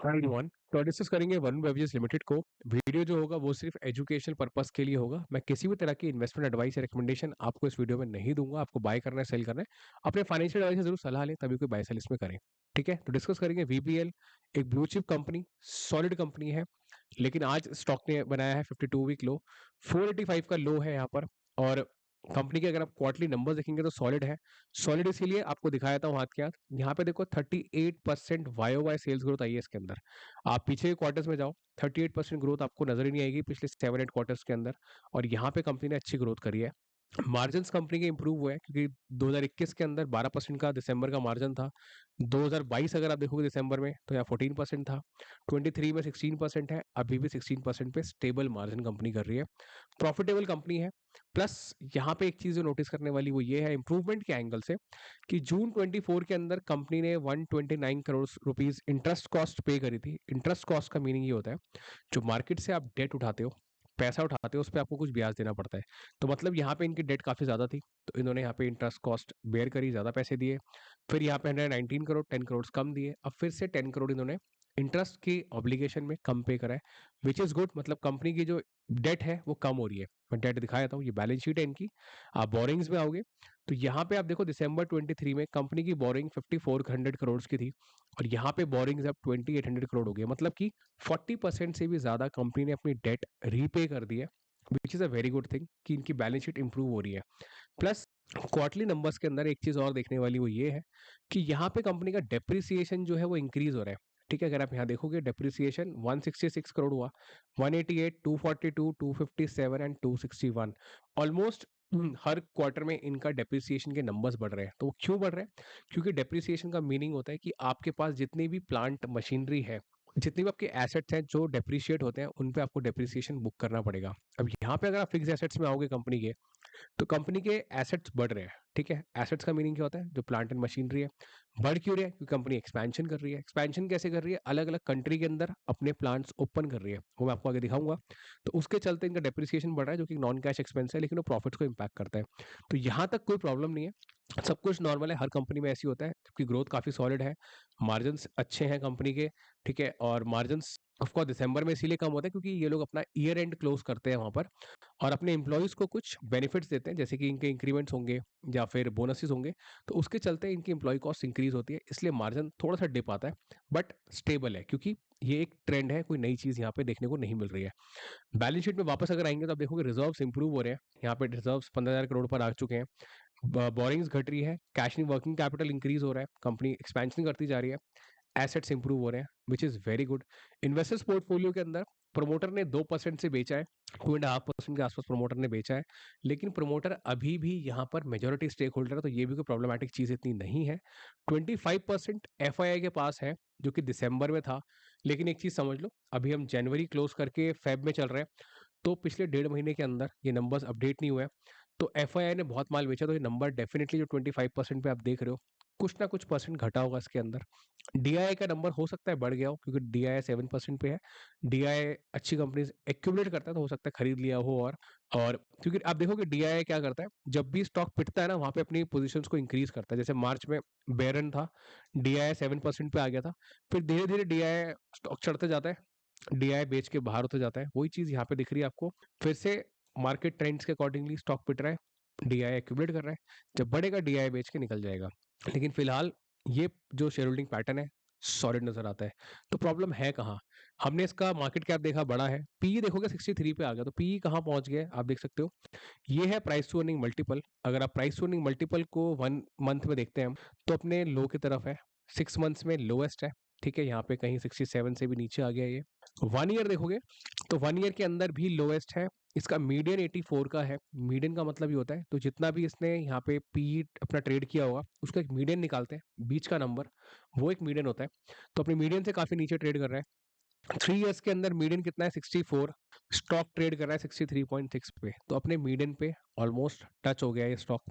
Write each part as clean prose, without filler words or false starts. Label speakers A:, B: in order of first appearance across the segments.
A: Hi everyone. तो discuss करेंगे one beverages limited को। वीडियो जो होगा वो सिर्फ एजुकेशनल पर्पस के लिए होगा। मैं किसी भी तरह की इन्वेस्टमेंट एडवाइस या रिकमेंडेशन आपको इस वीडियो में नहीं दूंगा। आपको बाय करना है, सेल करना है, अपने फाइनेंशियल एडवाइस से जरूर सलाह लें, तभी कोई बाय सेल इसमें करें। ठीक है, तो डिस्कस करेंगे वीपीएल। एक blue chip company, solid company है, लेकिन आज स्टॉक ने बनाया है 52 वीक लो। 485 का लो है यहाँ पर। और कंपनी के अगर आप क्वार्टरली नंबर देखेंगे तो सॉलिड है। सॉलिड इसीलिए आपको दिखाया था हाथ के हाथ। यहाँ पे देखो 38% वाई वाई सेल्स ग्रोथ आई है इसके अंदर। आप पीछे के क्वार्टर्स में जाओ, 38% ग्रोथ आपको नजर ही नहीं आएगी पिछले 7-8 क्वार्टर्स के अंदर। और यहाँ पे कंपनी ने अच्छी ग्रोथ करी है। मार्जिन कंपनी के इंप्रूव हुए हैं, क्योंकि 2021 के अंदर 12% का दिसंबर का मार्जिन था। 2022 अगर आप देखोगे दिसंबर में तो यहाँ 14% था। 23 में 16% है, अभी भी 16% पे स्टेबल मार्जिन कंपनी कर रही है। प्रॉफिटेबल कंपनी है। प्लस यहाँ पे एक चीज जो नोटिस करने वाली वो ये है इंप्रूवमेंट के एंगल से, कि जून 24 के अंदर कंपनी ने 129 करोड़ रुपीस इंटरेस्ट कॉस्ट पे करी थी। इंटरेस्ट कॉस्ट का मीनिंग ये होता है, जो मार्केट से आप डेट उठाते हो, पैसा उठाते हो, उस पर आपको कुछ ब्याज देना पड़ता है। तो मतलब यहाँ पे इनकी डेट काफी ज्यादा थी, तो इन्होंने यहाँ पे इंटरेस्ट कॉस्ट बेयर करी, ज्यादा पैसे दिए। फिर यहाँ पे 119 करोड़, 10 करोड़ कम दिए। अब फिर से 10 करोड़ इन्होंने इंटरेस्ट की ऑब्लिगेशन में कम पे करा है, विच इज गुड। मतलब कंपनी की जो डेट है वो कम हो रही है। मैं डेट दिखाया था, ये बैलेंस शीट है इनकी। आप बोरिंग्स में आओगे तो यहाँ पे आप देखो दिसंबर 23 में कंपनी की बोरिंग 5400 करोड़ की थी, और यहाँ पे बोरिंग्स अब 2800 करोड़ हो गई। मतलब कि 40% से भी ज्यादा कंपनी ने अपनी डेट रीपे कर दी है, which is a very good thing कि इनकी बैलेंस शीट इंप्रूव हो रही है। प्लस क्वार्टरली नंबर्स के अंदर एक चीज और देखने वाली वो ये है कि यहाँ पे कंपनी का डेप्रिसिएशन जो है वो इंक्रीज हो रहा है। ठीक है, अगर आप यहाँ देखोगे डेप्रिसिएशन 166 करोड़ हुआ, 188, 242, 257 एंड 261। ऑलमोस्ट हर क्वार्टर में इनका डेप्रिसिएशन के नंबर्स बढ़ रहे हैं। तो वो क्यों बढ़ रहे हैं? क्योंकि डेप्रिसिएशन का मीनिंग होता है कि आपके पास जितनी भी प्लांट मशीनरी है, जितनी भी आपके एसेट्स हैं जो डेप्रिशिएट होते हैं, उन पे आपको डेप्रिसिएशन बुक करना पड़ेगा। अब यहाँ पे अगर आप फिक्स एसेट्स में आओगे कंपनी के, तो कंपनी के एसेट्स बढ़ रहे हैं। ठीक है, एसेट्स का मीनिंग क्या होता है? जो प्लांट एंड मशीनरी है। बढ़ क्यों रही है? क्योंकि कंपनी एक्सपेंशन कर रही है। एक्सपेंशन कैसे कर रही है? अलग अलग कंट्री के अंदर अपने प्लांट्स ओपन कर रही है, वो मैं आपको आगे दिखाऊंगा। तो उसके चलते इनका डेप्रिसिएशन बढ़ रहा है, जो कि नॉन कैश एक्सपेंस है, लेकिन वो प्रॉफिट्स को इम्पैक्ट करता है। तो यहाँ तक कोई प्रॉब्लम नहीं है, सब कुछ नॉर्मल है। हर कंपनी में ऐसी होता है, जबकि ग्रोथ काफी सॉलिड है, मार्जिन अच्छे हैं कंपनी के। ठीक है, और मार्जिन ऑफकोर्स दिसंबर में इसीलिए कम होता है क्योंकि ये लोग अपना ईयर एंड क्लोज करते हैं वहां पर, और अपने एम्प्लॉयज को कुछ बेनिफिट्स देते हैं, जैसे कि इनके इंक्रीमेंट्स होंगे या फिर बोनसेस होंगे। तो उसके चलते इनकी एम्प्लॉय कॉस्ट इंक्रीज होती है, इसलिए मार्जिन थोड़ा सा डिप आता है, बट स्टेबल है, क्योंकि ये एक ट्रेंड है, कोई नई चीज यहाँ पे देखने को नहीं मिल रही है। बैलेंस शीट में वापस अगर आएंगे तो आप देखोगे रिजर्व्स इंप्रूव हो रहे हैं। यहाँ पे रिजर्व्स 15,000 करोड़ पर आ चुके हैं। बोरिंग्स घट रही है, cash in working capital increase हो रहा है, कंपनी एक्सपेंशन करती जा रही है, एसेट्स इंप्रूव हो रहे हैं, which is very good. Investors portfolio के अंदर प्रमोटर ने 2% से बेचा है, 2.5% के आसपास प्रमोटर ने बेचा है। लेकिन प्रमोटर अभी भी यहाँ पर मेजोरिटी स्टेक होल्डर है, तो ये भी कोई प्रॉब्लमेटिक चीज इतनी नहीं है। 25% एफआईआई के पास है, जो कि दिसंबर में था। लेकिन एक चीज समझ लो, अभी हम जनवरी क्लोज करके फेब में चल रहे हैं, तो पिछले 1.5 महीने के अंदर ये नंबर्स अपडेट नहीं हुए हैं। तो एफआईआई ने बहुत माल बेचा, तो ये नंबर डेफिनेटली जो 25% पे आप देख रहे हो, कुछ ना कुछ परसेंट घटा होगा इसके अंदर। डीआई का नंबर हो सकता है बढ़ गया हो, क्योंकि डीआई 7% पे है। डीआई अच्छी कंपनी एक्यूमुलेट करता है, तो हो सकता है खरीद लिया हो। और क्योंकि आप देखोगे डीआई क्या करता है, जब भी स्टॉक पिटता है ना, वहां पे अपनी पोजीशंस को इंक्रीज करता है। जैसे मार्च में बेरन था, डीआई 7% पे आ गया था, फिर धीरे धीरे डीआई स्टॉक चढ़ते जाता है, डीआई बेच के बाहर होते जाता है। वही चीज यहाँ पे दिख रही है आपको, फिर से मार्केट ट्रेंड्स के अकॉर्डिंगली स्टॉक पिट रहा है, डीआई एक्यूमुलेट कर रहा है, जब बढ़ेगा डीआई बेच के निकल जाएगा। लेकिन फिलहाल ये जो शेयर होल्डिंग पैटर्न है सॉलिड नजर आता है। तो प्रॉब्लम है कहाँ? हमने इसका मार्केट कैप देखा बड़ा है, पी देखोगे 63 पे आ गया, तो पी कहाँ पहुंच गया है आप देख सकते हो। ये है प्राइस टू अर्निंग मल्टीपल। अगर आप प्राइस टू अर्निंग मल्टीपल को 1 मंथ में देखते हैं हम, तो अपने लो की तरफ है, 6 मंथ्स में लोएस्ट है। ठीक है, यहाँ पे कहीं 67 से भी नीचे आ गया ये। 1 ईयर देखोगे तो 1 ईयर के अंदर भी लोएस्ट है। इसका मीडियन 84 का है। मीडियन का मतलब ये होता है, तो जितना भी इसने यहाँ पे पी अपना ट्रेड किया होगा उसका एक मीडियन निकालते हैं, बीच का नंबर, वो एक मीडियन होता है। तो अपने मीडियन से काफी नीचे ट्रेड कर रहा है। 3 ईयर्स के अंदर मीडियन कितना है? 64। स्टॉक ट्रेड कर रहा है 63.6 पे, तो अपने मीडियन पे ऑलमोस्ट टच हो गया ये स्टॉक।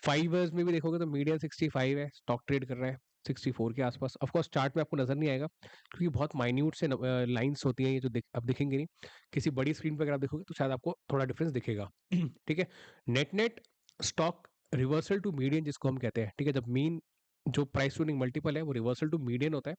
A: 5 ईयर्स में भी देखोगे तो मीडियन 65 है, स्टॉक ट्रेड कर रहा है 64 के आसपास। ऑफकोर्स चार्ट में आपको नजर नहीं आएगा, क्योंकि बहुत माइन्यूट से लाइंस होती हैं, ये जो अब दिखेंगे नहीं। किसी बड़ी स्क्रीन पर अगर आप देखोगे तो शायद आपको थोड़ा डिफरेंस दिखेगा। ठीक है, net net stock reversal to median जिसको हम कहते हैं, ठीक है, जब मीन जो प्राइस टू अर्निंग मल्टीपल है वो रिवर्सल टू मीडियन होता है,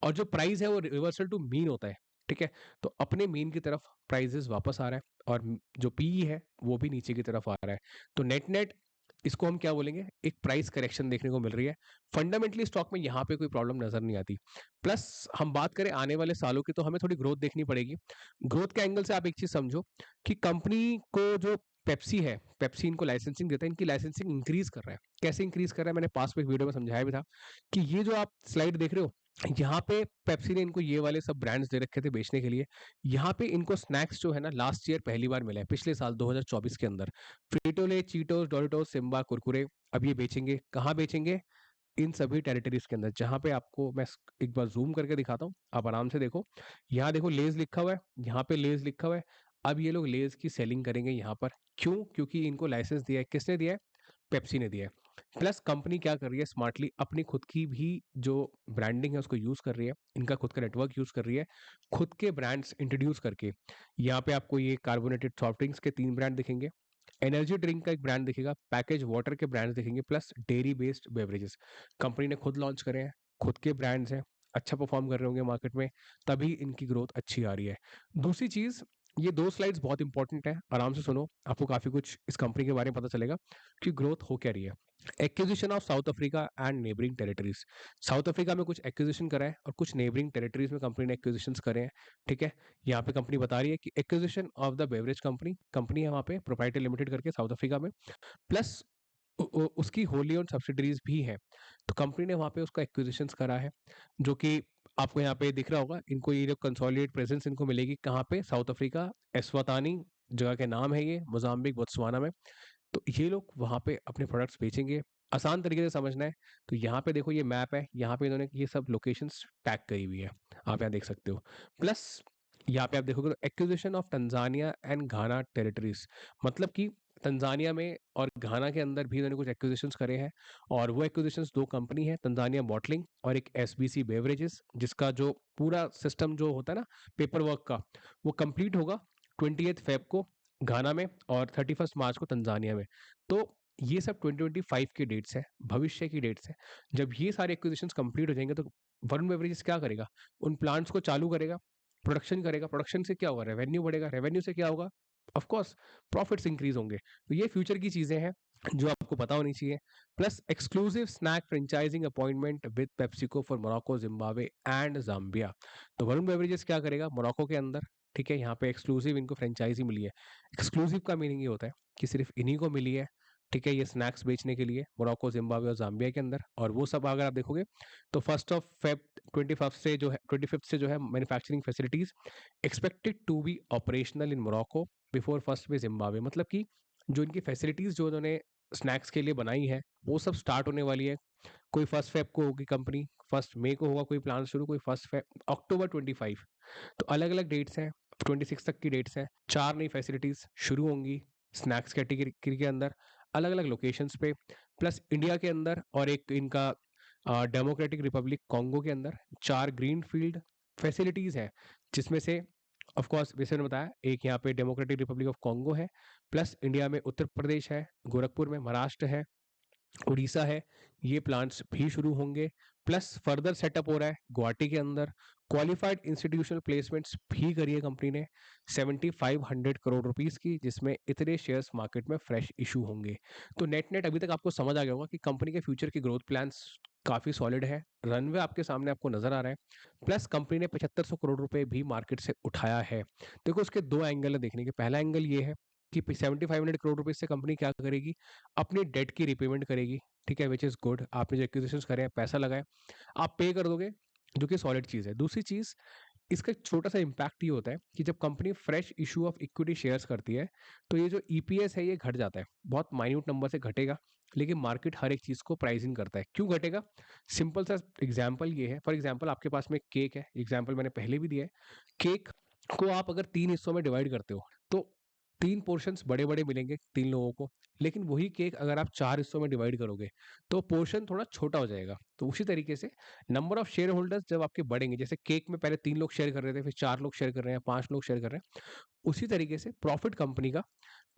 A: और जो प्राइस है वो रिवर्सल टू मीन होता है। ठीक है, तो अपने मीन की तरफ प्राइजेस वापस आ रहा है, और जो पीई है वो भी नीचे की तरफ आ रहा है। तो नेट नेट इसको हम क्या बोलेंगे, एक प्राइस करेक्शन देखने को मिल रही है। फंडामेंटली स्टॉक में यहाँ पे कोई प्रॉब्लम नजर नहीं आती। प्लस हम बात करें आने वाले सालों की, तो हमें थोड़ी ग्रोथ देखनी पड़ेगी। ग्रोथ के एंगल से आप एक चीज समझो कि कंपनी को जो पेप्सी है, पेप्सी इनको लाइसेंसिंग देता है, इनकी लाइसेंसिंग इंक्रीज कर रहा है। कैसे इंक्रीज कर रहा है, मैंने पास में एक वीडियो में समझाया भी था कि ये जो आप स्लाइड देख रहे हो, यहाँ पे पेप्सी ने इनको ये वाले सब ब्रांड्स दे रखे थे बेचने के लिए। यहाँ पे इनको स्नैक्स जो है ना लास्ट ईयर पहली बार मिला है, पिछले साल 2024 के अंदर। फ्रीटोले, चीटोस, डोरिटोस, सिम्बा, कुरकुरे, अब ये बेचेंगे। कहाँ बेचेंगे? इन सभी टेरिटरीज के अंदर, जहां पे आपको मैं एक बार जूम करके दिखाता हूँ, आप आराम से देखो। यहाँ देखो लेज लिखा हुआ है, यहाँ पे लेज लिखा हुआ है। अब ये लोग लेज की सेलिंग करेंगे यहाँ पर। क्यों? क्योंकि इनको लाइसेंस दिया है। किसने दिया है? पेप्सी ने दिया है। प्लस कंपनी क्या कर रही है स्मार्टली, अपनी खुद की भी जो ब्रांडिंग है उसको यूज कर रही है, इनका खुद का नेटवर्क यूज कर रही है, खुद के ब्रांड्स इंट्रोड्यूस करके। यहाँ पे आपको ये कार्बोनेटेड सॉफ्ट ड्रिंक्स के 3 ब्रांड दिखेंगे, एनर्जी ड्रिंक का एक ब्रांड दिखेगा, पैकेज वाटर के ब्रांड्स दिखेंगे, plus dairy based beverages company ने खुद लॉन्च करे हैं, खुद के ब्रांड्स हैं, अच्छा परफॉर्म कर रहे होंगे मार्केट में, तभी इनकी ग्रोथ अच्छी आ रही है। दूसरी चीज, ये 2 स्लाइड्स बहुत इंपॉर्टेंट है, आराम से सुनो, आपको काफी कुछ इस कंपनी के बारे में पता चलेगा कि ग्रोथ हो क्या रही है। Acquisition of south Africa and neighbouring territories. South Africa में कुछ एक्विजिशन करा है, और कुछ नेबरिंग टेरिटरीज में कंपनी ने एक्विजिशंस करे हैं। ठीक है, यहाँ पे कंपनी बता रही है कि acquisition of the beverage company है वहाँ पे प्रोप्राइटरी लिमिटेड करके साउथ अफ्रीका में, प्लस उसकी होली ओन सब्सिडरीज भी है। तो कंपनी ने वहाँ पे उसका एक्विजिशंस करा है, जो कि आपको यहाँ पे दिख रहा होगा। इनको ये जो कंसोलिडेट प्रेजेंस इनको मिलेगी कहाँ पे? साउथ अफ्रीका, एस्वातानी जगह के नाम है ये, मोजाम्बिक, बोत्सवाना में। तो ये लोग वहाँ पे अपने प्रोडक्ट्स बेचेंगे। आसान तरीके से समझना है तो यहाँ पे देखो, ये मैप है, यहाँ पे इन्होंने ये सब लोकेशंस टैग करी हुई है, आप यहाँ देख सकते हो। प्लस यहाँ पे आप देखोगे तो acquisition of Tanzania and Ghana territories, मतलब कि तंजानिया में और घाना के अंदर भी इन्होंने कुछ एक्विजिशंस करे हैं। और वो एक्विजिशंस 2 कंपनी है, तंजानिया बॉटलिंग और एक एसबीसी बेवरेजेस, जिसका जो पूरा सिस्टम जो होता है ना पेपर वर्क का, वो कंप्लीट होगा 20 फेब को घाना में और 31 मार्च को तंजानिया में। तो ये सब 2025 की डेट्स है, भविष्य की डेट्स है। जब ये सारे एक्विजिशंस कंप्लीट हो जाएंगे तो वरुण बेवरेजेस क्या करेगा? उन प्लांट्स को चालू करेगा, प्रोडक्शन करेगा, प्रोडक्शन से क्या होगा? रेवेन्यू बढ़ेगा, रेवेन्यू से क्या होगा? ऑफ कोर्स प्रॉफिट्स इंक्रीज होंगे। तो ये फ्यूचर की चीजें हैं जो आपको पता होनी चाहिए। Plus exclusive snack franchising appointment with PepsiCo for Morocco, Zimbabwe and Zambia. तो वरुण बेवरेजेस क्या करेगा मोरक्को के अंदर? ठीक है, यहाँ पे एक्सक्लूसिव इनको फ्रेंचाइजी मिली है। एक्सक्लूसिव का मीनिंग ये होता है कि सिर्फ इन्हीं को मिली है। ठीक है, ये स्नैक्स बेचने के लिए मोरक्को, जिम्बाब्वे और जाम्बिया के अंदर। और वो सब अगर आप देखोगे तो 1 फेब 25 से जो है manufacturing facilities expected to be operational in Morocco before 1 में जिम्बाब्वे। मतलब कि जो इनकी फैसिलिटीज जो उन्होंने स्नैक्स के लिए बनाई है वो सब स्टार्ट होने वाली है। कोई 1 फेब को होगी कंपनी, 1 मई को होगा कोई प्लान शुरू, कोई 1 फेब अक्टूबर 25। तो अलग अलग डेट्स हैं, 26 तक की डेट्स हैं। 4 नई फैसिलिटीज शुरू होंगी स्नैक्स कैटेगरी के अंदर, अलग अलग लोकेशंस पे। प्लस इंडिया के अंदर और एक इनका डेमोक्रेटिक रिपब्लिक कॉन्गो के अंदर 4 ग्रीन फील्ड फैसिलिटीज हैं, जिसमें से ऑफ कोर्स जैसे मैंने बताया एक यहाँ पे डेमोक्रेटिक रिपब्लिक ऑफ कॉन्गो है, प्लस इंडिया में उत्तर प्रदेश है, गोरखपुर में, महाराष्ट्र है, उड़ीसा है, ये प्लांट्स भी शुरू होंगे। प्लस फर्दर सेटअप हो रहा है गुवाहाटी के अंदर। क्वालिफाइड इंस्टीट्यूशनल प्लेसमेंट्स भी करी है कंपनी ने 7500 करोड़ रुपीस की, जिसमें इतने शेयर्स मार्केट में फ्रेश इशू होंगे। तो नेट नेट अभी तक आपको समझ आ गया होगा कि कंपनी के फ्यूचर की ग्रोथ प्लान्स काफी सॉलिड है, रनवे आपके सामने आपको नजर आ रहा है। प्लस कंपनी ने 7500 करोड़ रुपए भी मार्केट से उठाया है। देखो उसके 2 एंगल है देखने के। पहला एंगल ये है कि 7500 करोड़ रुपए से कंपनी क्या करेगी? अपनी डेट की रिपेमेंट करेगी। ठीक है, विच इज गुड। आपने जो एक्विजिशंस करे हैं, पैसा लगाए, आप पे कर दोगे, जो कि सॉलिड चीज है। दूसरी चीज, इसका एक छोटा सा इम्पैक्ट ये होता है कि जब company fresh issue of equity shares करती है तो ये जो ईपीएस है ये घट जाता है, बहुत माइन्यूट नंबर से घटेगा। लेकिन मार्केट हर एक चीज को प्राइसिंग करता है। क्यों घटेगा? सिंपल सा एग्जाम्पल ये है, फॉर एग्जाम्पल आपके पास में केक है, एग्जाम्पल मैंने पहले भी दिया है। केक को आप अगर 3 हिस्सों में डिवाइड करते हो तो 3 पोर्शंस बड़े-बड़े मिलेंगे 3 लोगों को, लेकिन वही केक अगर आप 4 हिस्सों में डिवाइड करोगे, तो पोर्शन थोड़ा छोटा हो जाएगा। तो उसी तरीके से नंबर ऑफ शेयर होल्डर्स जब आपके बढ़ेंगे, जैसे केक में पहले 3 लोग शेयर कर रहे थे, फिर 4 लोग शेयर कर रहे हैं, 5 लोग शेयर कर रहे हैं, उसी तरीके से प्रॉफिट कंपनी का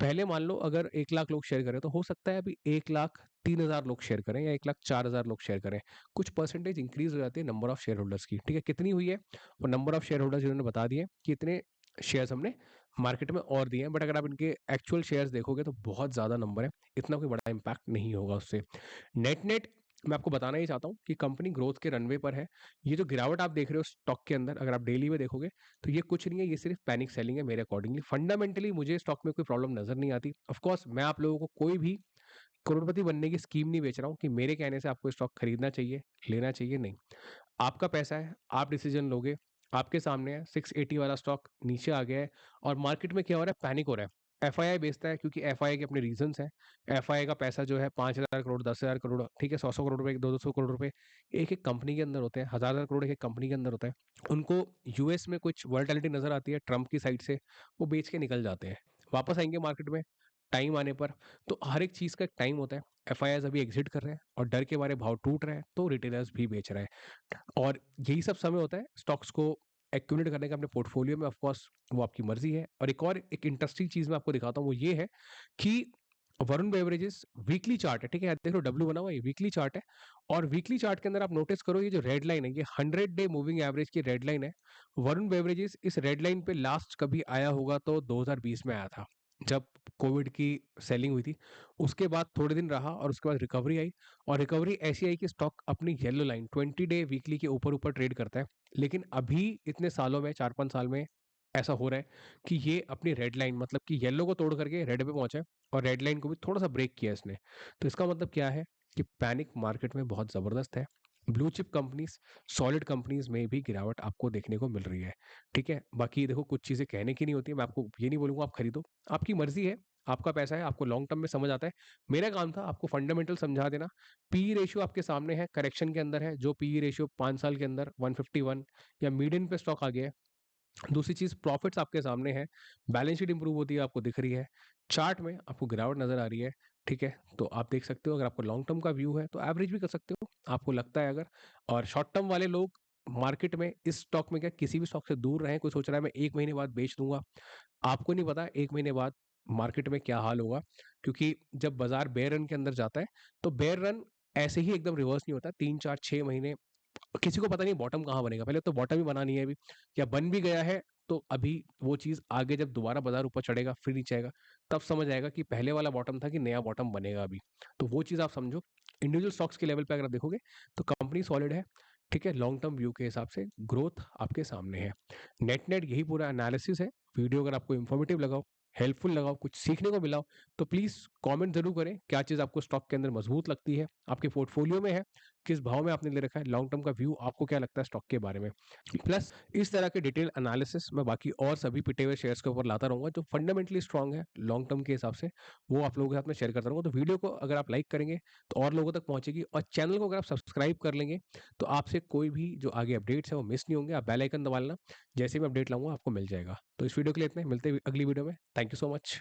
A: पहले मान लो अगर 1 लाख लोग शेयर कर रहे हैं, तो हो सकता है अभी 1 लाख 3,000 लोग शेयर करें या 1 लाख 4,000 लोग शेयर करें। कुछ परसेंटेज इंक्रीज़ हो जाती है नंबर ऑफ शेयर होल्डर्स की, ठीक है? कितनी हुई है? वो नंबर ऑफ शेयर होल्डर्स इन्होंने बता दिए कि इतने शेयर्स हमने मार्केट में और दिए हैं, बट अगर आप इनके एक्चुअल शेयर्स देखोगे तो बहुत ज़्यादा नंबर है, इतना कोई बड़ा इम्पैक्ट नहीं होगा उससे। नेट-नेट मैं आपको बताना ही चाहता हूँ कि कंपनी ग्रोथ के रनवे पर है। ये जो गिरावट आप देख रहे हो स्टॉक के अंदर, अगर आप डेली में देखोगे, तो ये कुछ नहीं है, ये सिर्फ पैनिक सेलिंग है मेरे अकॉर्डिंगली। फंडामेंटली मुझे स्टॉक में कोई प्रॉब्लम नज़र नहीं आती। ऑफ कोर्स मैं आप लोगों को कोई भी करोड़पति बनने की स्कीम नहीं बेच रहा हूँ कि मेरे कहने से आपको स्टॉक खरीदना चाहिए, लेना चाहिए, नहीं। आपका पैसा है, आप डिसीजन लोगे। आपके सामने है 680 वाला स्टॉक नीचे आ गया है और मार्केट में क्या हो रहा है, पैनिक हो रहा है। एफआईआई बेचता है क्योंकि एफआईआई के अपने रीजंस हैं। एफआईआई का पैसा जो है 5,000 करोड़, 10,000 करोड़, ठीक है, 100-100 करोड़ रुपए, 200 करोड़ रुपए एक-एक कंपनी के अंदर होते हैं। हज़ार-हज़ार करोड़ एक-एक कंपनी के अंदर होता है। उनको यूएस में कुछ वोलेटिलिटी नज़र आती है ट्रंप की साइड से, वो बेच के निकल जाते हैं। वापस आएँगे मार्केट में टाइम आने पर। तो हर एक चीज़ का एक टाइम होता है। एफआईआईज़ अभी एग्ज़िट कर रहे हैं और डर के मारे भाव टूट रहे हैं, तो रिटेलर्स भी बेच रहे हैं। और यही सब समय होता है स्टॉक्स को एक्यूमुलेट करने का अपने पोर्टफोलियो में। ऑफ कोर्स वो आपकी मर्जी है। और एक इंटरेस्टिंग चीज मैं आपको दिखाता हूँ, वो ये है कि वरुण बेवरेजेस वीकली चार्ट है, ठीक है, देख लो डब्ल्यू बना हुआ है, वीकली चार्ट है। और वीकली चार्ट के अंदर आप नोटिस करो, ये जो रेड लाइन है, ये 100 डे मूविंग एवरेज की रेड लाइन है। वरुण बेवरेजेस इस रेड लाइन पे लास्ट कभी आया होगा तो 2020 में आया था, जब कोविड की सेलिंग हुई थी। उसके बाद थोड़े दिन रहा और उसके बाद रिकवरी आई। और रिकवरी ऐसी आई कि स्टॉक अपनी येलो लाइन 20 डे वीकली के ऊपर ऊपर ट्रेड करता है। लेकिन अभी इतने सालों में, 4-5 साल में ऐसा हो रहा है कि ये अपनी रेड लाइन, मतलब कि येलो को तोड़ करके रेड पे पहुंचा है और रेड लाइन को भी थोड़ा सा ब्रेक किया इसने। तो इसका मतलब क्या है कि पैनिक मार्केट में बहुत जबरदस्त है। Blue chip companies, solid companies में भी गिरावट आपको देखने को मिल रही है, ठीक है। बाकी देखो, कुछ चीजें कहने की नहीं होती है, मैं आपको ये नहीं बोलूंगा आप खरीदो, आपकी मर्जी है, आपका पैसा है, आपको लॉन्ग टर्म में समझ आता है। मेरा काम था आपको फंडामेंटल समझा देना। पी रेशियो आपके सामने है, करेक्शन के अंदर है, जो पी रेशियो 5 साल के अंदर 151 या मीडियन पे स्टॉक आ गया है। दूसरी चीज, प्रॉफिट्स आपके सामने है, बैलेंस शीट इंप्रूव होती है आपको दिख रही है, चार्ट में आपको गिरावट नजर आ रही है, ठीक है। तो आप देख सकते हो, अगर आपको लॉन्ग टर्म का व्यू है तो एवरेज भी कर सकते हो, आपको लगता है अगर। और शॉर्ट टर्म वाले लोग मार्केट में इस स्टॉक में क्या किसी भी स्टॉक से दूर रहें। कोई सोच रहा है मैं 1 महीने बाद बेच दूंगा, आपको नहीं पता 1 महीने बाद मार्केट में क्या हाल होगा। क्योंकि जब बाजार बेयर रन के अंदर जाता है, तो बेयर रन ऐसे ही एकदम रिवर्स नहीं होता, 3-4-6 महीने किसी को पता नहीं बॉटम कहाँ बनेगा। पहले तो बॉटम ही बना नहीं है अभी, या बन भी गया है तो अभी वो चीज आगे जब दोबारा बाजार ऊपर चढ़ेगा फिर नीचे आएगा, तब समझ आएगा कि पहले वाला बॉटम था कि नया बॉटम बनेगा अभी। तो वो चीज आप समझो। इंडिविजुअल स्टॉक्स के लेवल पे अगर आप देखोगे तो कंपनी सॉलिड है, ठीक है। लॉन्ग टर्म व्यू के हिसाब से ग्रोथ आपके सामने है। नेट नेट यही पूरा एनालिसिस है। वीडियो अगर आपको इन्फॉर्मेटिव लगा हो, हेल्पफुल लगा हो, कुछ सीखने को मिला हो, तो प्लीज कमेंट जरूर करें क्या चीज आपको स्टॉक के अंदर मजबूत लगती है, आपके पोर्टफोलियो में है, किस भाव में आपने ले रखा है, लॉन्ग टर्म का व्यू आपको क्या लगता है स्टॉक के बारे में। प्लस इस तरह के डिटेल एनालिसिस मैं बाकी और सभी पिटे हुए शेयर्स के ऊपर लाता रहूंगा जो फंडामेंटली स्ट्रांग है लॉन्ग टर्म के हिसाब से, वो आप लोगों के साथ में शेयर करता रहूंगा। तो वीडियो को अगर आप लाइक करेंगे तो और लोगों तक पहुंचेगी, और चैनल को अगर आप सब्सक्राइब कर लेंगे तो आपसे कोई भी जो आगे अपडेट्स है वो मिस नहीं होंगे। आप बेल आइकन दबा लेना, जैसे भी अपडेट लाऊंगा आपको मिल जाएगा। तो इस वीडियो के लिए इतने, मिलते हैं अगली वीडियो में। Thank you so much.